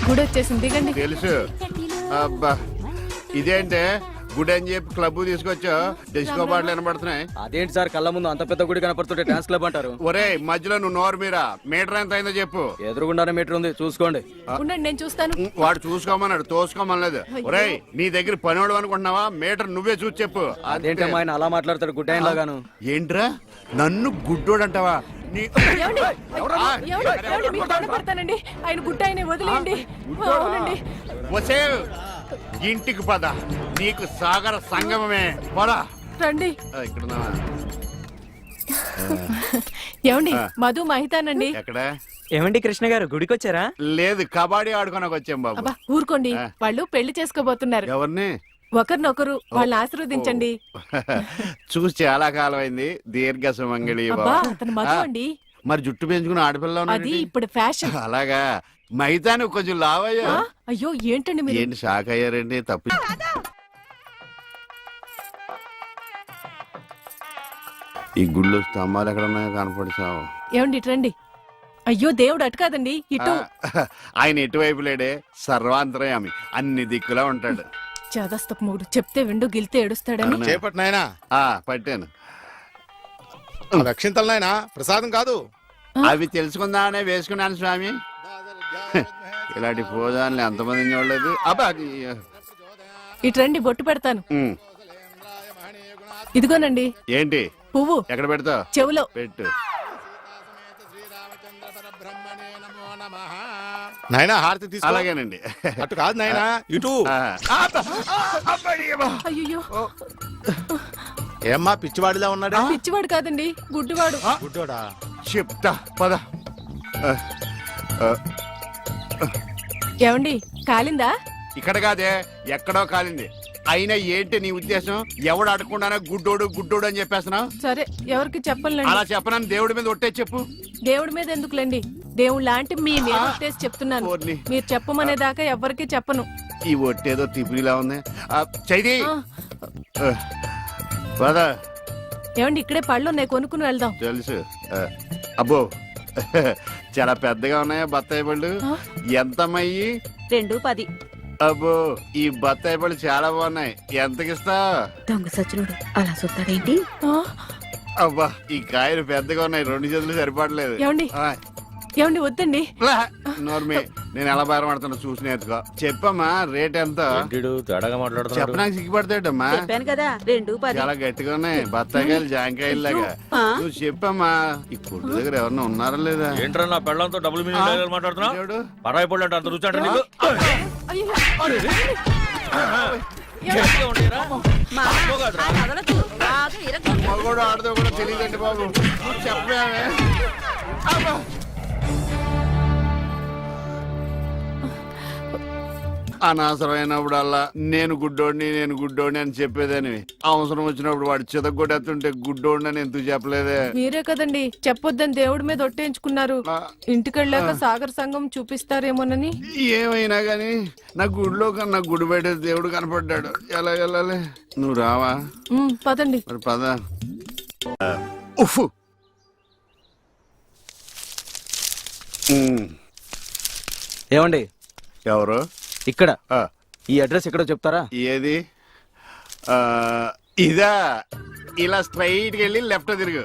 గుడి వచ్చేసింది, దిగండి. తెలుసు. అబ్బా ఇదేంటే గుడి అని చెప్పి క్లబ్ తీసుకొచ్చా, డిస్కో పాటలు వినపడుతున్నాయి. అదేంటి సార్, కళ్ళ ముందు అంత పెద్ద గుడి కనపడుతుంటే డాన్స్ క్లబ్ అంటారు? ఒరే మధ్యలో నువ్వు నోరు మీరా, మీటర్ ఎంత అయిందో చెప్పు. ఎదురుగుండానే మీటర్ ఉంది, చూసుకోండి. ఉండండి, నేను చూస్తాను. వాడు చూసుకోమన్నాడు, తోసుకోమనలేదు. ఒరే నీ దగ్గర పనివాడు అనుకుంటున్నావా? మీటర్ నువ్వే చూసి చెప్పు. అదేంటమ్మా ఆయన అలా మాట్లాడతాడు గుడ్డ ఆయన లాగాను? ఏంట్రా నన్ను గుడ్డోడు అంటావా? ఏమండి? మీకు దండం పెడతానండి, ఆయన గుడ్డ ఆయన వదిలేయండి. అవునండి. వసే ఇంటికి పద, నీకు సాగర సంగమమే. పద రండి. ఇక్కడ ఏమండి? మధు మహితానండి. ఎక్కడ? ఏమండి కృష్ణ గారు, గుడికి వచ్చారా? లేదు, కబడ్డీ ఆడుకోనకు వచ్చాం బాబు. అబ్బా ఊరుకోండి, వాళ్ళు పెళ్లి చేసుకోబోతున్నారు. ఎవరిని? ఒకరినొకరు, వాళ్ళని ఆశీర్వదించండి. చూసి చాలా కాలం అయింది. దీర్ఘ సుమంగళి. అతను మధు అండి. మరి జుట్టు పెంచుకుని ఆడపిల్ల అది ఇప్పుడు ఫ్యాషన్. అలాగా? మైతాను కొంచెం లావయ్యా. అయ్యో ఏంటండి మీరు? ఏంటి షాక్ అయ్యారండి? తప్పి ఈ గుళ్ళు స్తంభాలు ఎక్కడ ఉన్నాయో కనపడిచావు. ఏమండి ఇటు రండి. అయ్యో దేవుడు అటు కాదండి, ఇటు. ఆయన ఎటువైపు లేడే, సర్వాంతరయామి, అన్ని దిక్కులా ఉంటాడు. చేదస్తపు మూడు, చెప్తే విండు గిల్తే ఏడుస్తాడని. చేపట్టు నాయనా. పట్టాను. రక్షింతలు నాయనా, ప్రసాదం కాదు. అవి తెలుసుకుందామనే వేసుకున్నాను స్వామి. ఇలాంటి పూజాన్ని ఎంతమంది చూడలేదు. అబ్బా ఇటు రండి, బొట్టు పెడతాను. ఇదిగోనండి. ఏంటి? పువ్వు. ఎక్కడ పెడతావు? చెవులో పెట్టు. నాయనా హారతి తీసుకో. అలాగేనండి. అటు కాదు నాయనా, ఇటు. అయ్యో ఏమ్మా పిచ్చివాడిలా ఉన్నాడా? పిచ్చివాడు కాదండి, గుడ్డివాడు. గుడ్డోడా? చెప్తా పద. ఏమండి కాలిందా? ఇక్కడ కాదే, ఎక్కడో కాలింది. అయినా ఏంటి నీ ఉద్దేశం? ఎవడు అడగకుండానే గుడ్డోడు గుడ్డోడు అని చెప్పేస్తున్నావు? సరే, ఎవరికి చెప్పలేండి. అలా చెప్పనని దేవుడి మీద ఒట్టే చెప్పు. దేవుడి మీద ఎందుకులేండి, దేవుడు లాంటి మీ మీద ఒట్టేసి చెప్తున్నాను. మీరు చెప్పమనేదాకా ఎవరికి చెప్పను. ఈ ఒట్టేదో తిప్పిలా ఉంది. చైది పద. ఏమండి ఇక్కడే పళ్ళు ఉన్నాయి, కొనుక్కుని వెళ్దాం. తెలుసు. అబ్బో చాలా పెద్దగా ఉన్నాయా బత్తాయి పళ్ళు? ఎంతమ్మయ్యి? 2.10. అబ్బో ఈ బత్తాయి పళ్ళు చాలా బాగున్నాయి. ఎంతకిస్తా? దొంగ సచ్చినోడు అలా చూస్తాడేంటి? అబ్బా ఈ కాయలు పెద్దగా ఉన్నాయి, 2 చేతులు సరిపడలేదు. ఏమండి ఏమండి వద్దండి. నోర్మి, నేను ఎలా బయటపడుతున్నా చూసి నేర్చుకో. చెప్పమ్మా రేట్ ఎంత? చెప్పడానికి సిగ్గుపడతాడమ్మా. చెప్పాను కదా 2.10. చాలా గట్టిగా ఉన్నాయి బత్తాయికాయలు, జాంకాయలు లాగా. నువ్వు చెప్పమ్మా. ఈ కొట్టు దగ్గర ఎవరన్నా ఉన్నారా లేదా? ఏంట్రా నా పెళ్ళంతో డబుల్ మీనింగ్ మాట్లాడుతున్నావు? పరాయి పళ్ళు అంటే అంత రుచి అంటే నీకు? మగోడు ఆడదో కూడా తెలియదండి బాబు. చెప్పామే. అనవసరమైనప్పుడల్లా నేను గుడ్డోడిని అని చెప్పేదని, అవసరం వచ్చినప్పుడు వాడు చితగొట్టేస్తుంటే గుడ్డోడిని అని ఎందుకు చెప్పలేదే? మీరే కదండి చెప్పొద్దని దేవుడి మీద ఒట్టేయించుకున్నారు. ఇంటికెళ్ళాక సాగర్ సంఘం చూపిస్తారేమోనని. ఏమైనా గాని నా గుడిలో కన్నా గుడి బయట దేవుడు కనపడ్డాడు. ఎలా వెళ్ళాలి? నువ్వు రావా? పదండి. మరి పద. ఉఫ్. ఏమండి? ఎవరు? ఇక్కడ ఈ అడ్రస్ ఎక్కడో చెప్తారా? ఏది? ఇదా? ఇలా స్ట్రైట్ వెళ్ళి లెఫ్ట్ తిరుగు.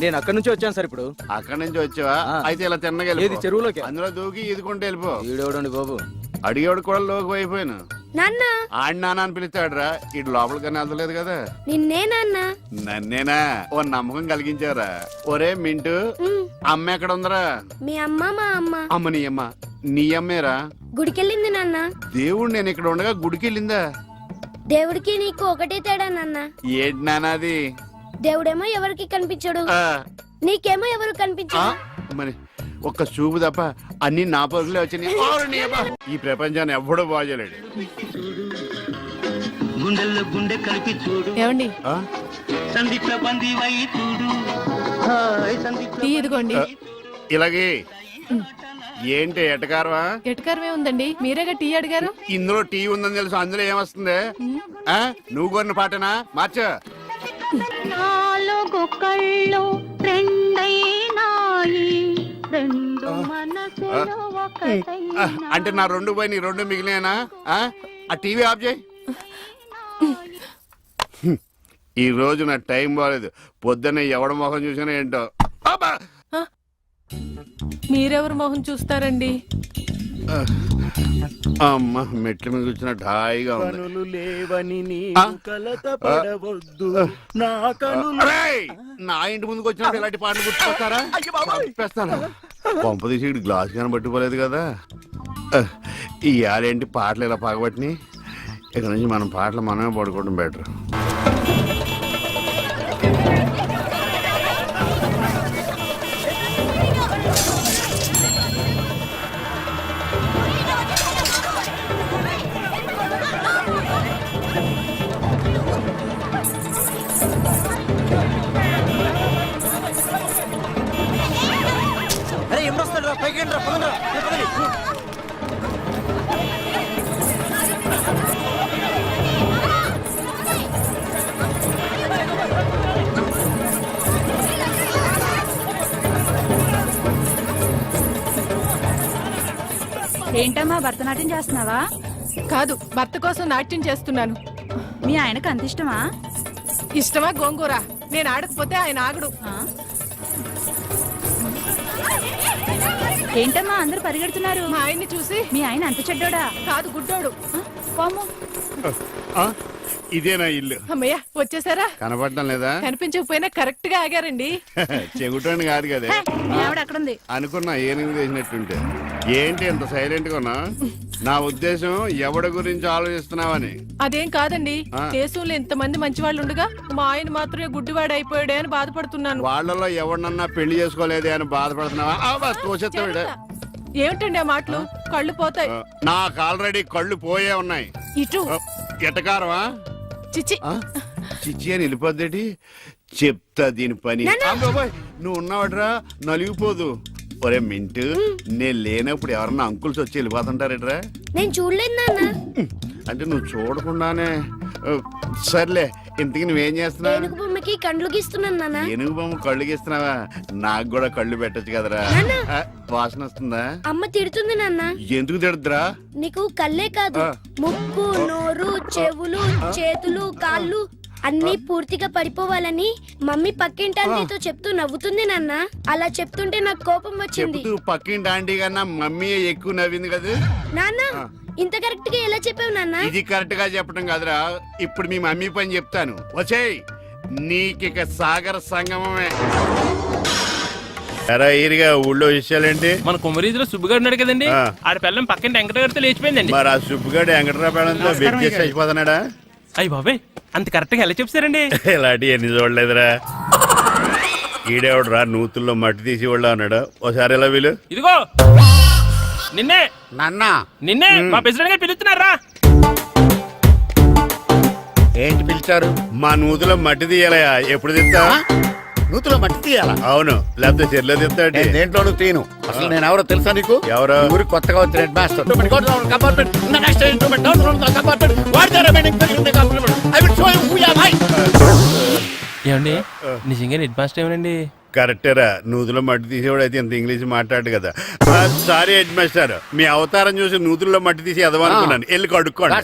నేను అక్కడి నుంచి వచ్చాను సార్. ఇప్పుడు అక్కడి నుంచి వచ్చావా? అయితే ఇలా తిన్నగా ఏది చెరువులోకి? అందులో దూకి ఈదుకుంటే వెళ్ళిపో. ఈడేవడండి బాబు, అడిగేవాడు కూడా లోకి అయిపోయాను. ఆడి నాన్న అని పిలుస్తాడు రా. ఇటు లోపలికన్నా వెళ్తలేదు కదా. నిన్నే నాన్న. నన్నేనా? ఓ నమ్మకం కలిగించారా? ఒరే మింటూ, అమ్మ ఎక్కడ ఉందరా? మీ అమ్మ మా అమ్మ. అమ్మ నీ అమ్మ? నీ అమ్మేరా? గుడికెళ్ళింది నాన్న. దేవుడు నేను ఇక్కడ ఉండగా గుడికి వెళ్ళిందా? దేవుడికి నీకు ఒకటే తేడా నాన్న. ఏంటి నాన్నది? దేవుడేమో ఎవరికి కనిపించడు, నీకేమో ఎవరు కనిపించడు. మరి ఒక్క చూపు తప్ప అన్ని నా పరుగులే వచ్చినాయి. ఈ ప్రపంచాన్ని ఎవ్వడూ బాగోలేడు. ఏమండి టీ ఇదిగోండి. ఇలాగే ఏంటి ఎటకారమా? ఎటకారమే ఉందండి, మీరేగా టీ అడిగారు. ఇందులో టీ ఉందని తెలుసు, అందులో ఏమొస్తుంది? నువ్వు కొన్న పాటనా? మార్చ. నాలుగు కళ్ళు రెండైనాయి, రెండు మనసే అంటే నా 2 పోయి నీ 2 మిగిలినా? ఆ టీవీ ఆఫ్ చేయి. ఈ రోజు నా టైం బాగాలేదు. పొద్దున్న ఎవడ మొహం చూసినా ఏంటో. అబ్బా! మీరెవరు మొహం చూస్తారండి? అమ్మ మెట్ల మీద కూర్చున్నట్టు హాయిగా ఉంది. కనులు లేవని నీ ఆ? కలత పడవద్దు నా కనులు. అరేయ్! నా ఇంటి ముందుకు వచ్చినప్పుడు ఇలాంటి పాటలు గుర్తుకొస్తారా? చంపేస్తాను. పంప తీసి గ్లాస్ కానీ పట్టుకోలేదు కదా. ఈ ఆడేంటి పాటలు ఇలా పగబట్టిని. ఇక్కడ నుంచి మనం పాటలు మనమే పడుకోవడం బెటర్. అరే ఎప్పుడు వస్తాడు రా పైకి రా పదండి రా. ఏంటమ్మా భరతనాట్యం చేస్తున్నావా? కాదు, భర్త కోసం నాట్యం చేస్తున్నాను. మీ ఆయనకు అంత ఇష్టమా? ఇష్టమా గోంగూర? నేను ఆడకపోతే ఆయన ఆగడు. ఆ? ఏంటమ్మా అందరూ పరిగెడుతున్నారు? మా ఆయన్ని చూసి. మీ ఆయన అంత చెడ్డోడా? కాదు, గుడ్డోడు. ఆ? పాము. ఇదేనా ఇల్లు? అమ్మయ్య, వచ్చేసారా? కనపడటం లేదా? కనిపించకపోయినా కరెక్ట్ గా ఆగారండి. చెగుటోని కాదు కదా. మీ ఆవిడ అక్కడుంది. అనుకున్నా ఏనుగు చేసినట్టుంటే. ఏంటి ఎంత సైలెంట్ గా ఉన్నా? నా ఉద్దేశం ఎవడి గురించి ఆలోచిస్తున్నావని. అదేం కాదండి, దేశంలో ఇంతమంది మంచి వాళ్ళు ఉండగా మా ఆయన మాత్రమే గుడ్డివాడు అయిపోయాడే అని బాధపడుతున్నాను. వాళ్ళలో ఎవరినన్నా పెళ్లి చేసుకోలేదే అని బాధపడుతున్నావా? తోసేస్తాడు. ఏమిటండి ఆ మాటలు? కళ్ళు పోతాయి. నాకు ఆల్రెడీ కళ్ళు పోయే ఉన్నాయి. ఇటు ఎటకారమా? చిచ్చి. చిచ్చి అని వెళ్ళిపోద్దేటి. చెప్తా దీని పని. అబ్బబ్బోయ్, నువ్వు ఉన్నావట్రా, నలిగిపోదు. ఒరే మింటు, నేను లేనప్పుడు ఎవరన్నా అంకుల్స్ వచ్చి వెళ్ళిపోతుంటారేట్రా? నేను చూడలేదు నాన్న. అంటే నువ్వు చూడకుండానే. సర్లే, ఇంతకీ నువ్వేం చేస్తున్నావు? ఏనుగు బొమ్మకి కండ్లు గీస్తున్నాను నాన్న. ఏనుగు బొమ్మ కళ్ళు గీస్తున్నావా? నాకు కూడా కళ్ళు పెట్టచ్చు కదరా. వాసన వస్తుందా? అమ్మ తిడుతుంది నాన్న. ఎందుకు తిడద్దురా? నీకు కళ్ళే కాదు, ముక్కు, నోరు, చెవులు, చేతులు, కాళ్ళు అన్ని పూర్తిగా పడిపోవాలని మమ్మీ పక్కింటి ఆంటీతో చెప్తూ నవ్వుతుంది నాన్న. అలా చెప్తుంటే నాకు కోపం వచ్చింది. చెప్తూ పక్కింటి ఆంటీ కన్నా మమ్మీ ఎక్కువ నవ్వింది కదా నాన్న. ఇంత కరెక్ట్ గా ఎలా చెప్పావు నాన్న? ఇది కరెక్ట్ గా చెప్పడం కాదురా. ఇప్పుడు మీ మమ్మీ పని చెప్తాను. వచ్చేయ్, నీకిక సాగర సంగమమే. ఎరా ఈరిగా ఊళ్ళో విషయాలేంటి? మన కుమరీజులో సుబ్బుగాడు ఉన్నాడు కదండి, ఆ. ఆడ పిల్లం పక్కన వెంకటగారితో లేచిపోయిందండి. మరి ఆ సుబ్బుగాడు వెంకటరాపేడంతో వెయిట్ చేసి అయిపోతున్నాడా? అయ్యి బాబాయ్, అంత కరెక్ట్ గా ఎలా చెప్తారండి? ఇలాంటి ఎన్ని చూడలేదురా. ఈడేవడరా నూతుల్లో మట్టి తీసి వాళ్ళు అన్నాడు. ఒకసారి ఎలా వీలు? ఇదిగో నిన్నే నాన్నా నిన్నే మా ప్రెసిడెంట్ గారు పిలుస్తున్నారా? ఏంటి పిలిచారు? మా నూతులో మట్టి తీయాలయా. ఎప్పుడు తీస్తా? నూతులో మట్టి తీయాలా? అవును, లేకపోతే చెర్లో తీస్తాడు. దేంట్లోనూ తీను. అసలు నేను ఎవరో తెలుసా నీకు? ఎవరు? ఊరికి కొత్తగా వచ్చిన హెడ్ మాస్టర్. ఏమండి నిజంగా హెడ్ మాస్టర్ ఏమనండి? కరెక్టేరా, నూతులో మట్టి తీసేవాడు అయితే ఇంత ఇంగ్లీష్ మాట్లాడు కదా. సారీ హెడ్ మాస్టర్, మీ అవతారం చూసి నూతుల్లో మట్టి తీసి ఎదవనుకున్నాను. వెళ్ళి కడుక్కోండి.